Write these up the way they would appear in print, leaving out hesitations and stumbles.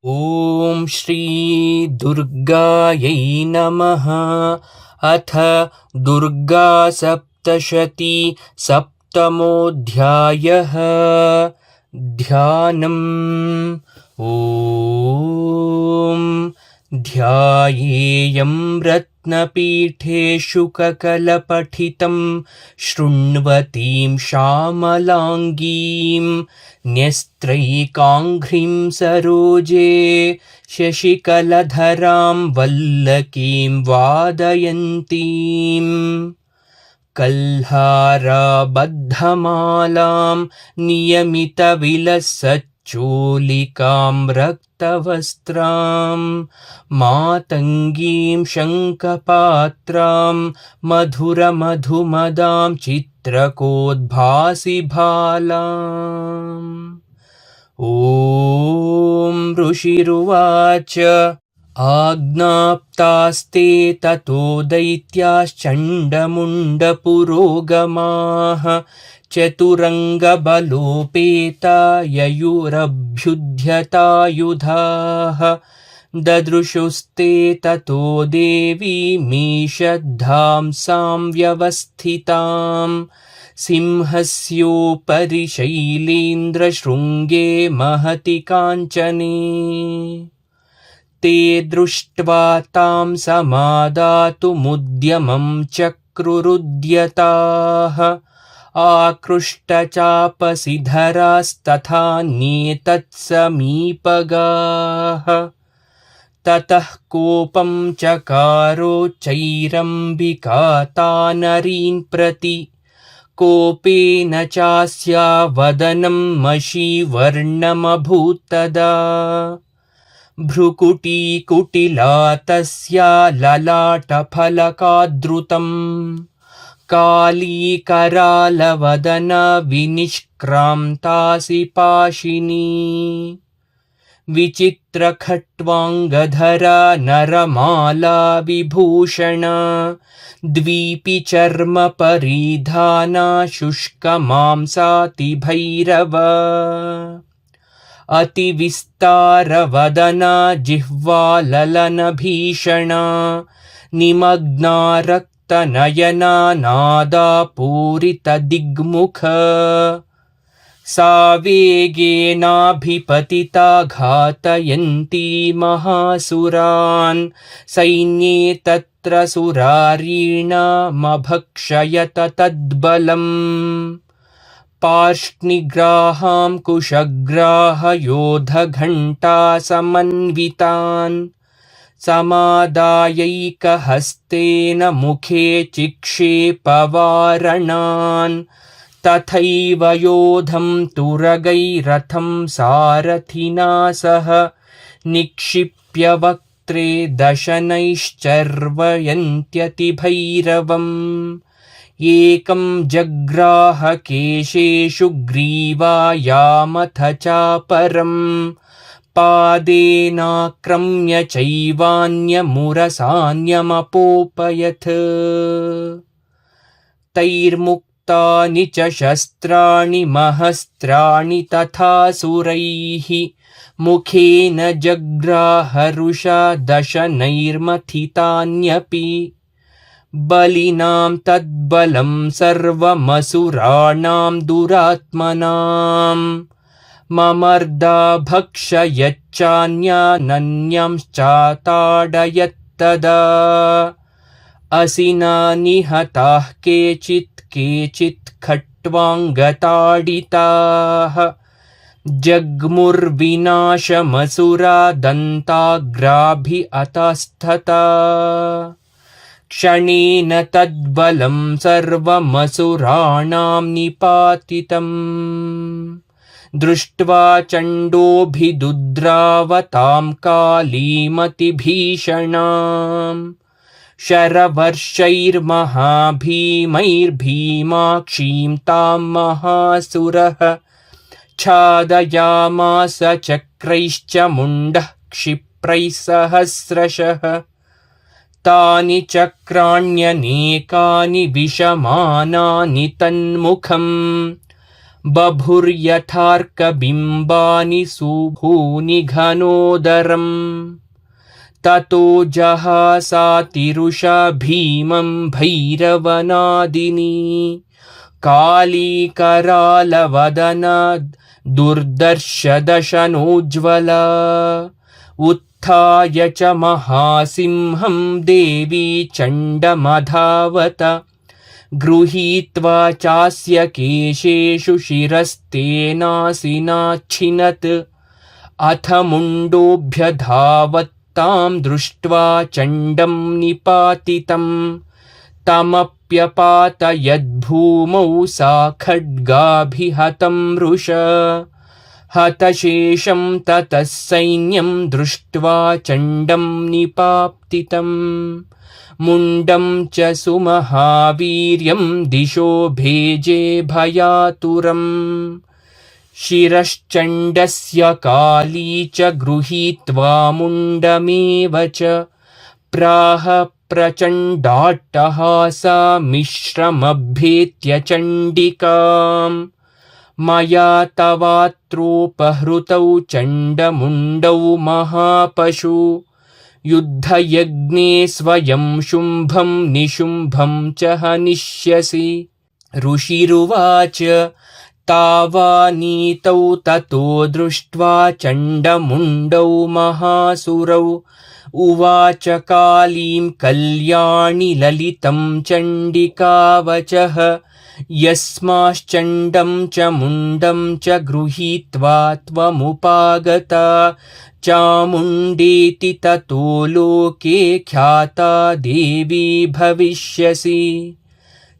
ॐ श्री दुर्गायै नमः। अथ दुर्गा सप्तशती सप्तमोऽध्यायः। ध्यानम्। ॐ ध्यायेयं रत्नपीठे शुककलपठितं शृण्वतीं श्यामलाङ्गीं न्यस्त्रैकाङ्घ्रिं सरोजे शशिकलधरां वल्लकीं वादयन्तीं कल्हाराबद्धमालां नियमितविलसच्चोलिकां रक्तवस्त्रां मातङ्गीं शङ्खपात्रां मधुरमधुमदां चित्रकोद्भासिभालाम्। ॐ ऋषिरुवाच आज्ञाप्तास्ते ततो दैत्याश्चण्डमुण्डपुरोगमाः चतुरङ्गबलोपेता ययुरभ्युध्यतायुधाः ददृशुस्ते ततो देवीमीषद्धांसां व्यवस्थिताम् सिंहस्योपरि शैलेन्द्रशृङ्गे महति काञ्चने ते दृष्ट्वा तां समादातुमुद्यमं चक्रुरुद्यताः आकृष्टचापसिधरास्तथान्येतत्समीपगाः ततः कोपं चकारोच्चैरम्बिका तानरीन् प्रति कोपेन चास्या वदनं मषीवर्णमभूत्तदा भ्रुकुटीकुटिला तस्या ललाटफलकादृतं कालीकरालवदना विनिष्क्रान्तासि पाशिनी विचित्रखट्वाङ्गधरा नरमाला विभूषणा द्वीपिचर्मपरिधाना शुष्कमांसातिभैरवा अतिविस्तारवदना जिह्वाललनभीषणा निमग्ना रक्तनयना नादापूरितदिग्मुख सा वेगेनाभिपतिता घातयन्ती महासुरान् सैन्ये तत्र सुरारीणामभक्षयत तद्बलम् पार्ष्णिग्राहां कुशग्राहयोधघण्टा समन्वितान् समादायैकहस्तेन मुखे चिक्षेपवारणान् तथैव योधं तुरगैरथं सारथिना सह निक्षिप्य वक्त्रे दशनैश्चर्वयन्त्यतिभैरवम् एकं जग्राह केशेषु ग्रीवायामथ चापरं पादेनाक्रम्य चैवान्यमुरसान्यमपोपयत् तैर्मुक्तानि च शस्त्राणि महस्त्राणि तथासुरैः मुखेन जग्राहरुषा दशनैर्मथितान्यपि बलिनां तद्बलं सर्वमसुराणां दुरात्मनां ममर्दा भक्षयच्चान्यानन्यांश्चाताडयत्तदा असिना निहताः केचित् खट्वाङ्गताडिताः जग्मुर्विनाशमसुरा दन्ताग्राभि अतस्तता क्षणेन तद्बलं सर्वमसुराणां निपातितम् दृष्ट्वा चण्डोऽभिदुद्रावतां कालीमतिभीषणाम् शरवर्षैर्महाभीमैर्भीमाक्षीं तां महासुरः छादयामास चक्रैश्च मुण्डः क्षिप्रैः सहस्रशः तानि चक्राण्यनेकानि विषमानानि तन्मुखम् बभुर्यथार्कबिम्बानि सुभूनि घनोदरम् ततो जहासातिरुषा भीमं भैरवनादिनी काली करालवदना दुर्दर्शदशनोज्ज्वला उत्थाय च महासिंहं देवी चण्डमधावत गृहीत्वा चास्य केशेषु शिरस्तेनासिनाच्छिनत् अथ मुण्डोऽभ्यधावत्तां दृष्ट्वा चण्डं निपातितं तमप्यपातयद्भूमौ सा खड्गाभिहतं मृष हतशेषं ततः सैन्यं दृष्ट्वा चण्डं निपातितं मुण्डं च सुमहावीर्यं दिशो भेजे भयातुरम् शिरश्चण्डस्य काली च गृहीत्वा मुण्डमेव च प्राह प्रचण्डाट्टहासा मिश्रमभ्येत्य चण्डिकाम् मया तवात्रोपहृतौ चण्डमुण्डौ महापशु युद्धयज्ञे स्वयं शुम्भं निशुम्भं च हनिष्यसि। ऋषिरुवाच तावानीतौ ततो दृष्ट्वा चण्डमुण्डौ महासुरौ उवाच कालीं कल्याणि ललितं चण्डिकावचः यस्माश्चण्डं च मुण्डं च गृहीत्वा त्वमुपागता चामुण्डेति ततो लोके ख्याता देवी भविष्यसि।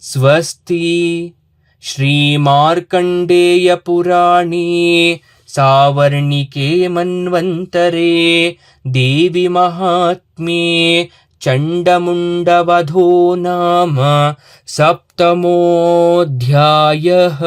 स्वस्ति। श्रीमार्कण्डेयपुराणे सावर्णिके मन्वन्तरे देवी महात्म्ये चण्डमुण्डवधो नाम 7मोऽध्यायः।